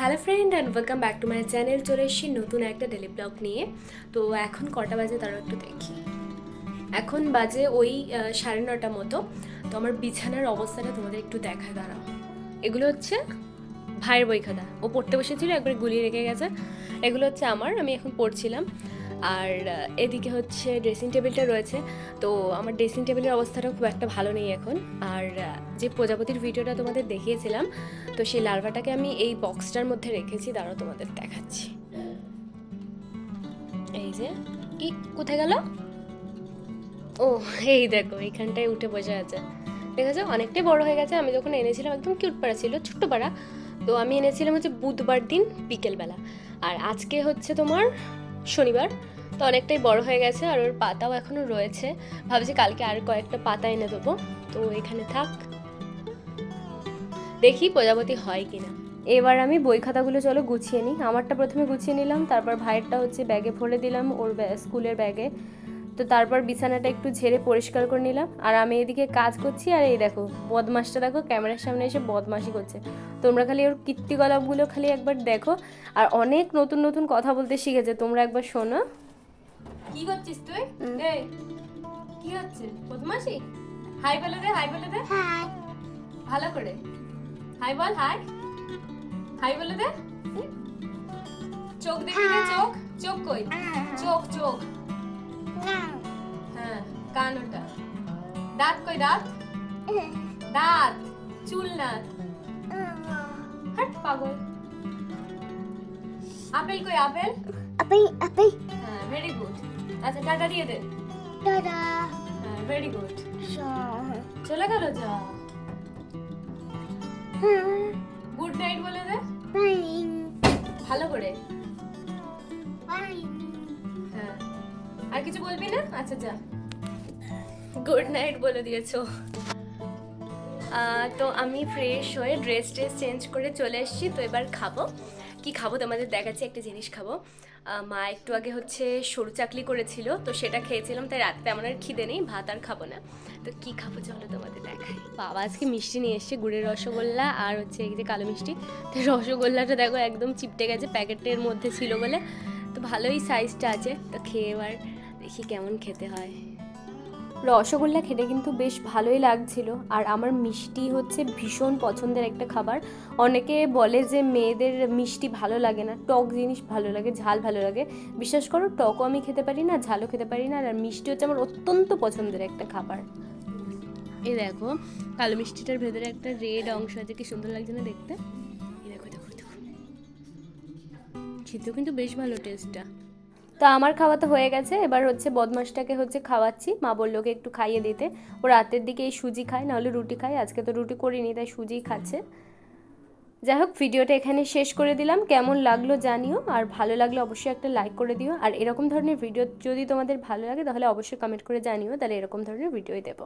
Hello friend and welcome back to my channel. চলে এসেছি নতুন একটা ডেলি ব্লগ নিয়ে। তো এখন কটা বাজে তারও একটু দেখি। এখন বাজে ওই 9:30 মতো। তো আমার বিছানার অবস্থাটা তোমাদের একটু দেখায়, দাঁড়াও। এগুলো হচ্ছে ভাইয়ের বই খাতা, ও পড়তে বসেছিল, একবার গুলিয়ে রেখে গেছে। এগুলো হচ্ছে আমি এখন পড়ছিলাম। আর এদিকে হচ্ছে ড্রেসিং টেবিলটা রয়েছে। তো আমার ড্রেসিং টেবিলের অবস্থাটা খুব একটা ভালো নেই এখন। আর যে প্রজাপতির ভিডিওটা তোমাদের দেখিয়েছিলাম, তো সেই লার্ভাটাকে আমি এই বক্সটার মধ্যে রেখেছি, দাঁড়াও তোমাদের দেখাচ্ছি। এই যে কি কোথায় গেল? ও, এই দেখো এইখানটায় উঠে বসে আছে, দেখেছো? অনেকটাই বড় হয়ে গেছে। আমি যখন এনেছিলাম একদম কিউট পাড়া ছিল, ছোট্ট পাড়া। তো আমি এনেছিলাম হচ্ছে বুধবার দিন বিকেলবেলা, আর আজকে হচ্ছে তোমার শনিবার। তো অনেকটাই বড় হয়ে গেছে, আর ওর পাতাও এখনও রয়েছে। ভাবছি কালকে আর কয়েকটা পাতা এনে দেবো। তো এখানে থাক, দেখি প্রজাপতি হয় কিনা। এবার আমি বই খাতাগুলো চলো গুছিয়ে নিই। আমারটা প্রথমে গুছিয়ে নিলাম, তারপর ভাইয়েরটা হচ্ছে ব্যাগে ভরে দিলাম, ওর স্কুলের ব্যাগে। তো তারপর বিছানাটা একটু ঝেড়ে পরিষ্কার করে নিলাম, আর আমি এদিকে কাজ করছি। আর এই দেখো বদমাসটা, দেখো ক্যামেরার সামনে এসে বদমাশি করছে। তোমরা খালি ওর কীর্তিকলাপগুলো খালি একবার দেখো। আর অনেক নতুন নতুন কথা বলতে শিখেছে, তোমরা একবার শোনো। কি করছিস তুই? এই কি হচ্ছে? বদমাশি? হাই বলে দে, হাই বলে দে, হাই ভালো করে। হাই বল, হাই হাই বলে দে। চোখ দেখে দে, চোখ চোখ কই? চোখ চোখ, হ্যাঁ কান ওটা। দাঁত কই? দাঁত দাঁত, চুল না। হাট পাগল। আপেল কই? আপেল আপেল আপেল হ্যাঁ, ভেরি গুড। আচ্ছা টাটা দিয়ে দে। টাটা হ্যাঁ ভেরি গুড। সহ চলে গেল, যা। গুড নাইট বলে দে ফাইন ভালো করে। ফাইন হ্যাঁ, আর কিছু বলবি না? আচ্ছা যা, গুড নাইট বলে দিয়েছো। তো আমি ফ্রেশ হয়ে ড্রেস চেঞ্জ করে চলে এসেছি। তো এবার খাবো, কি খাবো তোমাদের দেখাচ্ছি। একটা জিনিস খাবো। মা একটু আগে হচ্ছে সরু চাকলি করেছিল, তো সেটা খেয়েছিলাম, তাই রাতে আমার আর খিদে নেই, ভাত আর খাবো না। তো কি খাবো চলো তোমাদের দেখাই। বাবা আজকে মিষ্টি নিয়ে এসছে, গুড়ের রসগোল্লা আর হচ্ছে এই যে কালো মিষ্টি। তো রসগোল্লাটা দেখো একদম চিপটে গেছে, প্যাকেটের মধ্যে ছিল বলে। তো ভালোই সাইজটা আছে, তো খেয়ে এবার দেখি কেমন খেতে হয়। রসগোল্লা খেতে কিন্তু বেশ ভালোই লাগছিল। আর আমার মিষ্টি হচ্ছে ভীষণ পছন্দের একটা খাবার। অনেকে বলে যে মেয়েদের মিষ্টি ভালো লাগে না, টক জিনিস ভালো লাগে, ঝাল ভালো লাগে। বিশ্বাস করো, টকও আমি খেতে পারি না, ঝালও খেতে পারি না। আর মিষ্টি হচ্ছে আমার অত্যন্ত পছন্দের একটা খাবার। এই দেখো কালো মিষ্টিটার ভেতরে একটা রেড অংশ আছে, কি সুন্দর লাগছে না দেখতে। এই দেখো দেখো দেখো, খেতেও কিন্তু বেশ ভালো টেস্টটা। তো আমার খাওয়া তো হয়ে গেছে, এবার হচ্ছে বদমাসটাকে হচ্ছে খাওয়াচ্ছি। মা বললো ওকে একটু খাইয়ে দিতে। ও রাতের দিকে এই সুজি খায়, নাহলে রুটি খায়। আজকে তো রুটি করিনি, তাই সুজিই খাচ্ছে। যাই হোক, ভিডিওটা এখানে শেষ করে দিলাম। কেমন লাগলো জানিও, আর ভালো লাগলে অবশ্যই একটা লাইক করে দিও। আর এরকম ধরনের ভিডিও যদি তোমাদের ভালো লাগে তাহলে অবশ্যই কমেন্ট করে জানিও, তাহলে এরকম ধরনের ভিডিওই দেবো।